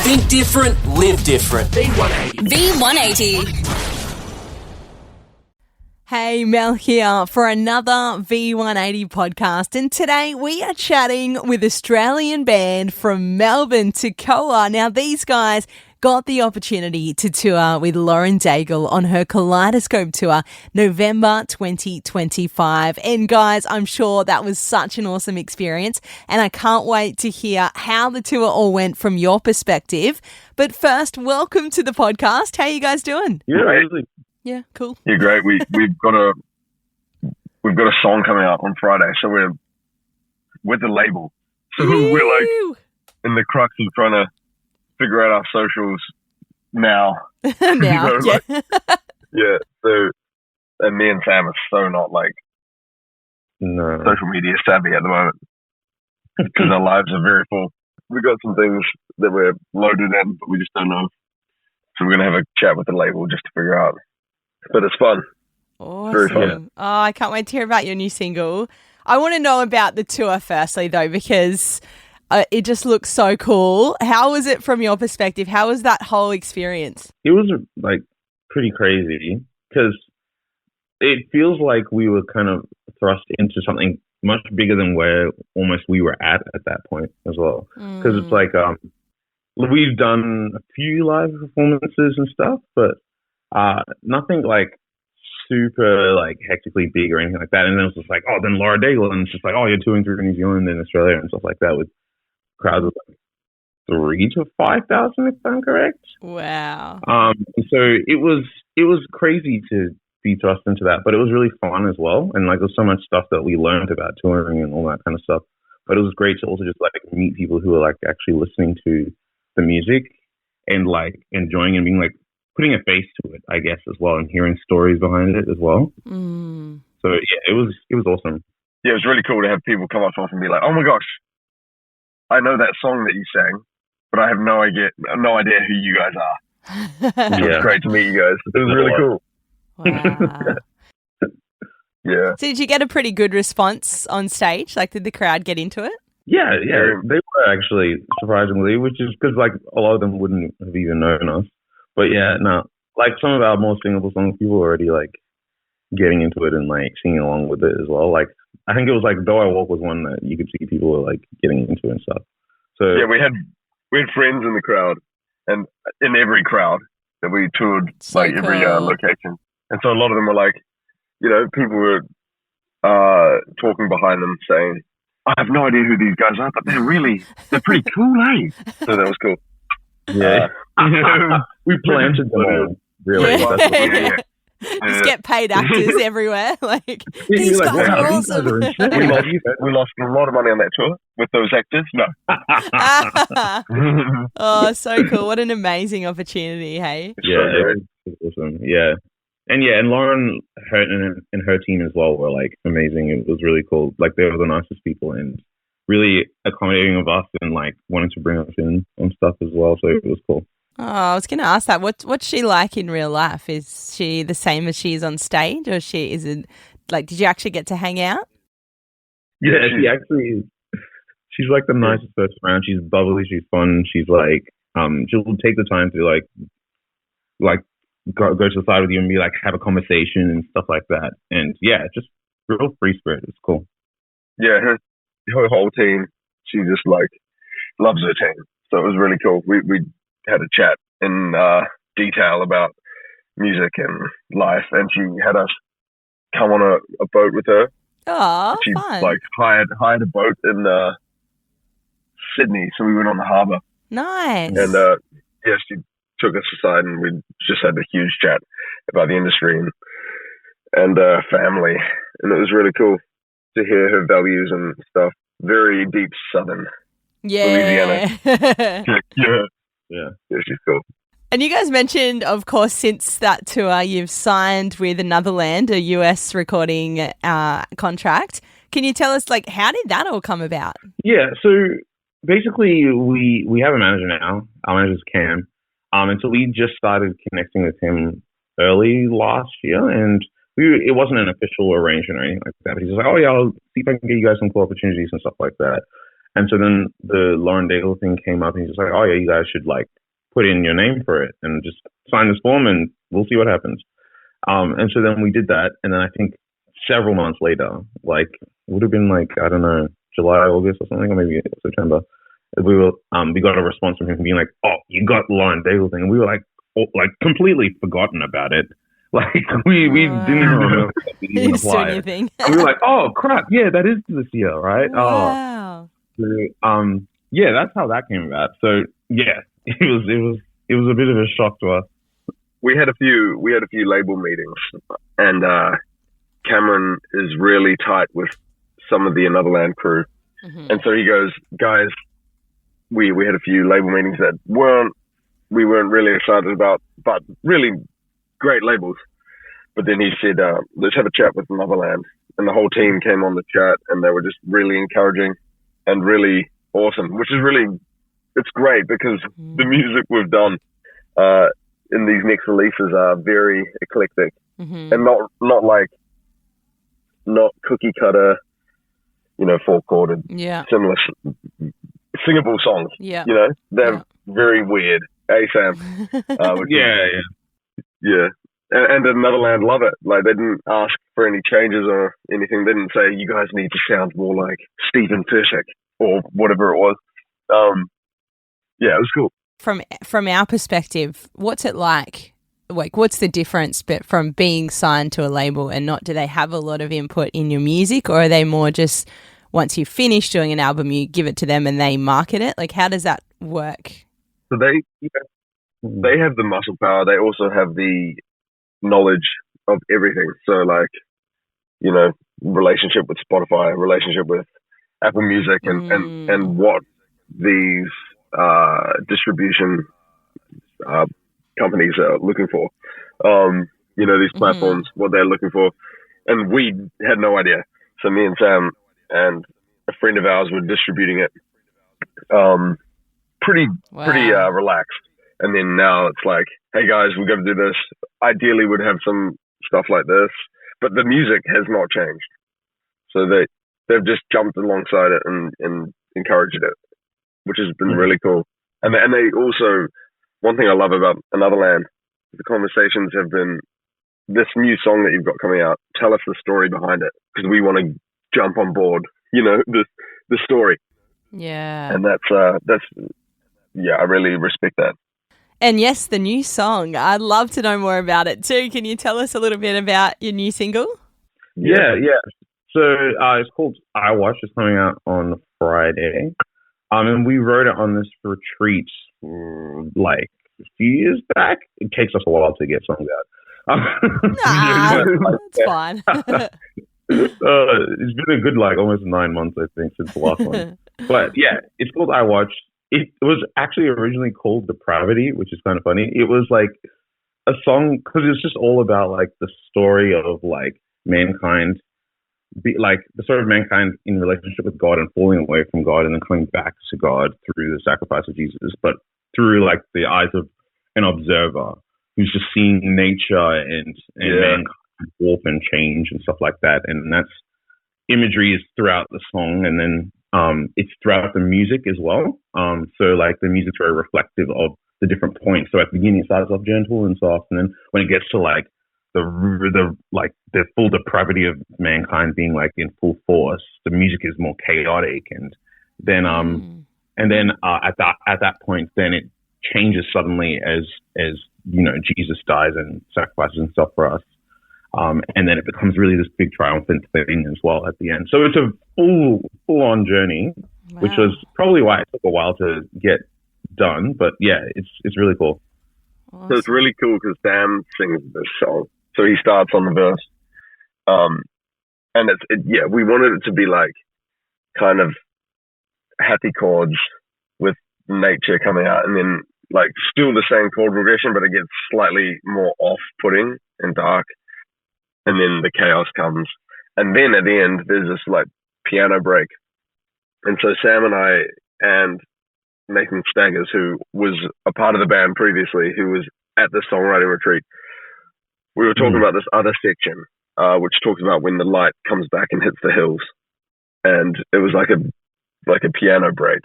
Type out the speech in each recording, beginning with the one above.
Think different, live different. V180. V180. Hey, Mel here for another V180 podcast, and today we are chatting with Australian band from Melbourne, Tekoa. Now, these guys got the opportunity to tour with Lauren Daigle on her Kaleidoscope tour, November 2025. And guys, I'm sure that was such an awesome experience, and I can't wait to hear how the tour all went from your perspective. But first, welcome to the podcast. How are you guys doing? Yeah, really. Yeah, cool. Yeah, great. We've got a song coming out on Friday, so we're with the label. So we're like in the crux of trying to figure out our socials now. Now, yeah. Yeah. So, and me and Sam are so not like social media savvy at the moment because our lives are very full. We've got some things that we're loaded in, but we just don't know. So we're gonna have a chat with the label just to figure out. But it's fun. Awesome. Very fun. Oh, I can't wait to hear about your new single. I want to know about the tour firstly, though, because it just looks so cool. How was it from your perspective? How was that whole experience? It was like pretty crazy because it feels like we were kind of thrust into something much bigger than where almost we were at that point as well. Because it's like we've done a few live performances and stuff, but nothing like super like hectically big or anything like that. And then it was just like, oh, then Laura Daigle, and it's just like, oh, you're touring through New Zealand and Australia and stuff like that with crowds of like 3,000 to 5,000, if I'm correct. Wow. So it was crazy to be thrust into that, but it was really fun as well. And like there's so much stuff that we learned about touring and all that kind of stuff. But it was great to also just like meet people who are like actually listening to the music and like enjoying it and being like putting a face to it, I guess, as well, and hearing stories behind it as well. So yeah, it was awesome. Yeah, it was really cool to have people come up to us and be like, "Oh my gosh, I know that song that you sang, but I have no idea who you guys are." It was great to meet you guys. It was really cool. Wow. Yeah. So did you get a pretty good response on stage? Like, did the crowd get into it? Yeah, they were actually, surprisingly, which is because like a lot of them wouldn't have even known us. But yeah, no, like some of our more singable songs, people were already like getting into it and like singing along with it as well. Like I think it was like Though I Walk was one that you could see people were like getting into and stuff. So yeah, we had friends in the crowd and in every crowd that we toured, so like every location. And so a lot of them were like, you know, people were talking behind them saying, I have no idea who these guys are, but they're pretty cool, eh? So that was cool. Yeah. We planted them all, really. Yeah. Just get paid actors everywhere. Like, these guys are awesome. We lost a lot of money on that tour with those actors. No. Oh, so cool. What an amazing opportunity, hey? Yeah, it was awesome. Yeah. And Lauren and her team as well were like amazing. It was really cool. Like they were the nicest people and really accommodating of us and like wanting to bring us in on stuff as well. So it was cool. Oh, I was going to ask that. What's she like in real life? Is she the same as she is on stage, or is it like? Did you actually get to hang out? Yeah, she's like the nicest person around. She's bubbly. She's fun. She's like she'll take the time to like go to the side with you and be like have a conversation and stuff like that. And yeah, just real free spirit. It's cool. Yeah, her whole team. She just like loves her team. So it was really cool. We had a chat in detail about music and life, and she had us come on a boat with her. Oh, she fun. like hired a boat in Sydney, so we went on the harbour. Nice. And she took us aside, and we just had a huge chat about the industry and family, and it was really cool to hear her values and stuff. Very deep Southern Louisiana. Yeah, she's cool. And you guys mentioned, of course, since that tour, you've signed with another land, a US recording contract. Can you tell us, like, how did that all come about? Yeah, so basically we have a manager now. Our manager's Cam. And so we just started connecting with him early last year, and it wasn't an official arrangement or anything like that. But he's just like, oh yeah, I'll see if I can get you guys some cool opportunities and stuff like that. And so then the Lauren Daigle thing came up, and he's just like, oh yeah, you guys should like put in your name for it and just sign this form, and we'll see what happens. And so then we did that, and then I think several months later, like it would have been like, I don't know, July, August or something, or maybe September, we got a response from him being like, oh, you got the Lauren Daigle thing, and we were like, completely forgotten about it. Like we didn't even remember that we even applied. And we were like, oh crap, yeah, that is this year, right? Wow. So, yeah, that's how that came about. So yeah, it was a bit of a shock to us. We had a few label meetings, and Cameron is really tight with some of the Anotherland crew, and so he goes, guys, we had a few label meetings that we weren't really excited about, but really great labels. But then he said, let's have a chat with Anotherland, and the whole team came on the chat, and they were just really encouraging and really awesome, which is really, it's great because the music we've done in these next releases are very eclectic and not cookie cutter, four chorded, similar singable songs. Yeah, they're very weird. Sam. Yeah. And Anotherland love it. Like, they didn't ask for any changes or anything. They didn't say, you guys need to sound more like Stephen Fishik or whatever it was. Yeah, it was cool. From our perspective, what's it like? Like, what's the difference from being signed to a label and not? Do they have a lot of input in your music, or are they more just once you finish doing an album, you give it to them and they market it? Like, how does that work? So they have the muscle power. They also have the knowledge of everything. So, like, relationship with Spotify, relationship with Apple Music, and what these distribution companies are looking for. These platforms, what they're looking for. And we had no idea. So me and Sam and a friend of ours were distributing it pretty relaxed. And then now it's like, hey guys, we've got to do this. Ideally we'd have some stuff like this, but the music has not changed. So they've just jumped alongside it and encouraged it, which has been really cool. And they also, one thing I love about Anotherland, the conversations have been, this new song that you've got coming out, tell us the story behind it, because we want to jump on board, the story. Yeah. And that's I really respect that. And yes, the new song. I'd love to know more about it too. Can you tell us a little bit about your new single? Yeah. So it's called I Watch. It's coming out on Friday. And we wrote it on this retreat like a few years back. It takes us a while to get songs out. That's fine. It's been a good almost 9 months, I think, since the last one. But yeah, it's called I Watch. It was actually originally called Depravity, which is kind of funny. It was like a song because it's just all about like the story of like mankind, the sort of mankind in relationship with God and falling away from God and then coming back to God through the sacrifice of Jesus, but through like the eyes of an observer who's just seeing nature and mankind warp and change and stuff like that. And that's imagery is throughout the song, and then it's throughout the music as well. So like the music's very reflective of the different points. So at the beginning it starts off gentle and soft, and then when it gets to like the full depravity of mankind being like in full force, the music is more chaotic, and then at that point then it changes suddenly as Jesus dies and sacrifices and stuff for us. And then it becomes really this big triumphant thing as well at the end. So it's a full-on journey, which was probably why it took a while to get done. But yeah, it's really cool. Awesome. So it's really cool because Sam sings this song. So he starts on the verse. And we wanted it to be like kind of happy chords with nature coming out, and then like still the same chord progression, but it gets slightly more off-putting and dark. And then the chaos comes. And then at the end, there's this like piano break. And so Sam and I and Nathan Staggers, who was a part of the band previously, who was at the songwriting retreat, we were talking about this other section, which talks about when the light comes back and hits the hills. And it was like like a piano break,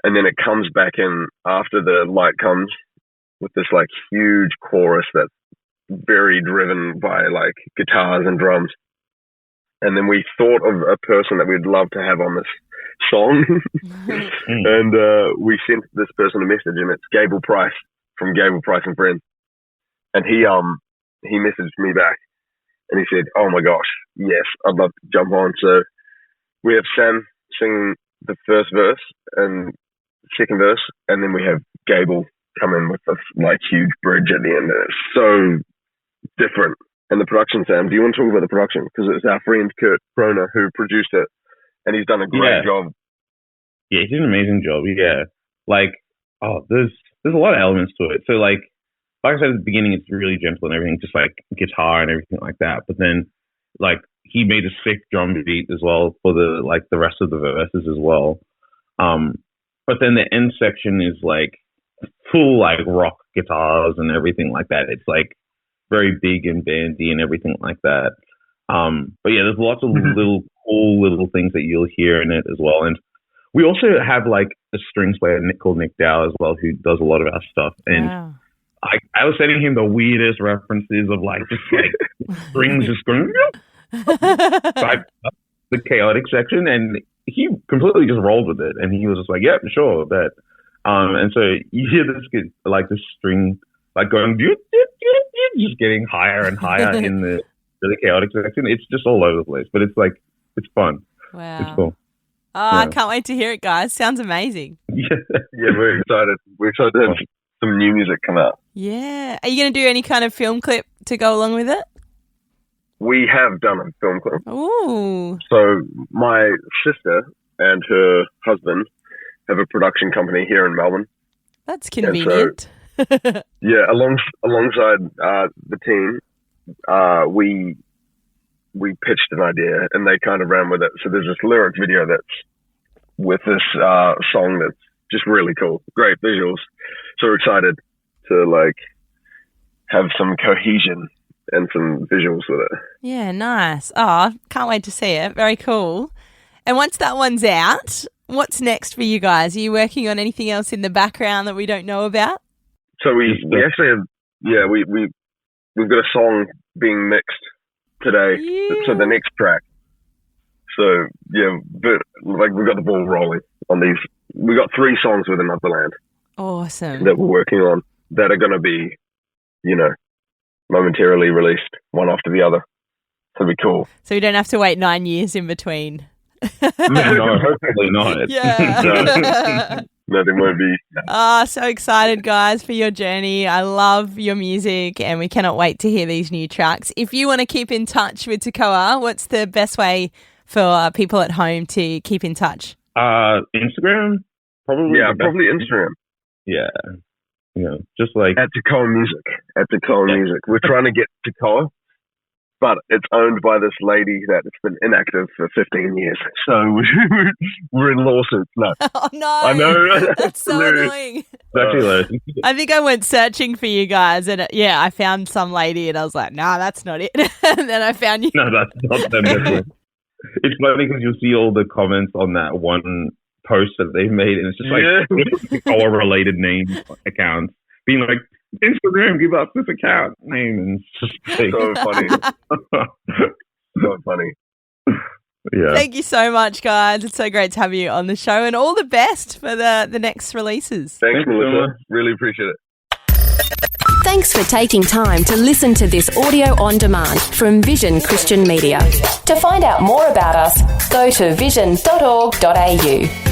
and then it comes back in after the light comes with this like huge chorus that's very driven by like guitars and drums. And then we thought of a person that we'd love to have on this song, and we sent this person a message, and it's Gable Price from Gable Price and Friends, and he messaged me back, and he said, "Oh my gosh, yes, I'd love to jump on." So we have Sam singing the first verse and second verse, and then we have Gable come in with this like huge bridge at the end, and it's so different. And the production, Sam, do you want to talk about the production? Because it's our friend Kurt Kroner who produced it, and he's done a great job. Yeah, he did an amazing job. Yeah, like there's a lot of elements to it. So like I said at the beginning, it's really gentle and everything, just like guitar and everything like that. But then like he made a sick drum beat as well for the rest of the verses as well. But then the end section is like full like rock guitars and everything like that. It's like very big and bandy and everything like that. But yeah, there's lots of cool little things that you'll hear in it as well. And we also have like a strings player called Nick Dow as well, who does a lot of our stuff. And I was sending him the weirdest references of like just like strings just going like the chaotic section, and he completely just rolled with it. And he was just like, "Yep, sure, bet." And so you hear this like this string like going just getting higher and higher in the really chaotic section. It's just all over the place, but it's like it's fun. Wow, it's cool. Oh, I can't wait to hear it, guys. Sounds amazing. Yeah, we're excited. We're excited to have some new music come out. Yeah. Are you going to do any kind of film clip to go along with it? We have done a film clip. Ooh. So my sister and her husband have a production company here in Melbourne. That's convenient. So, yeah, alongside the team, we pitched an idea and they kind of ran with it. So there's this lyric video that's with this song that's just really cool. Great visuals. So we're excited to like have some cohesion and some visuals with it. Yeah, nice. Oh, can't wait to see it. Very cool. And once that one's out, what's next for you guys? Are you working on anything else in the background that we don't know about? So we actually have, we've got a song being mixed today. Yeah. So the next track. So yeah, but like we've got the ball rolling on these. We got 3 songs with Another Land. Awesome. That we're working on that are going to be, momentarily released one after the other. So it'll be cool. So we don't have to wait 9 years in between. No, hopefully not. Yeah. No, there won't be. So excited, guys, for your journey. I love your music and we cannot wait to hear these new tracks. If you want to keep in touch with Tekoa, what's the best way for people at home to keep in touch? Instagram, probably. Yeah, probably Instagram. Yeah. Just like at Tekoa Music. Music. We're trying to get Tekoa, but it's owned by this lady that's been inactive for 15 years. So we're in lawsuits. No. Oh, no. I know. That's so annoying. Actually, I think I went searching for you guys and I found some lady and I was like, nah, that's not it. And then I found you. No, that's not them. It's funny because you'll see all the comments on that one post that they've made, and it's just like Tekoa-related name accounts being like, Instagram, give us this account name. And it's just like, so funny. So funny. Yeah. Thank you so much, guys. It's so great to have you on the show, and all the best for the next releases. Thanks, Melissa. Really appreciate it. Thanks for taking time to listen to this audio on demand from Vision Christian Media. To find out more about us, go to vision.org.au.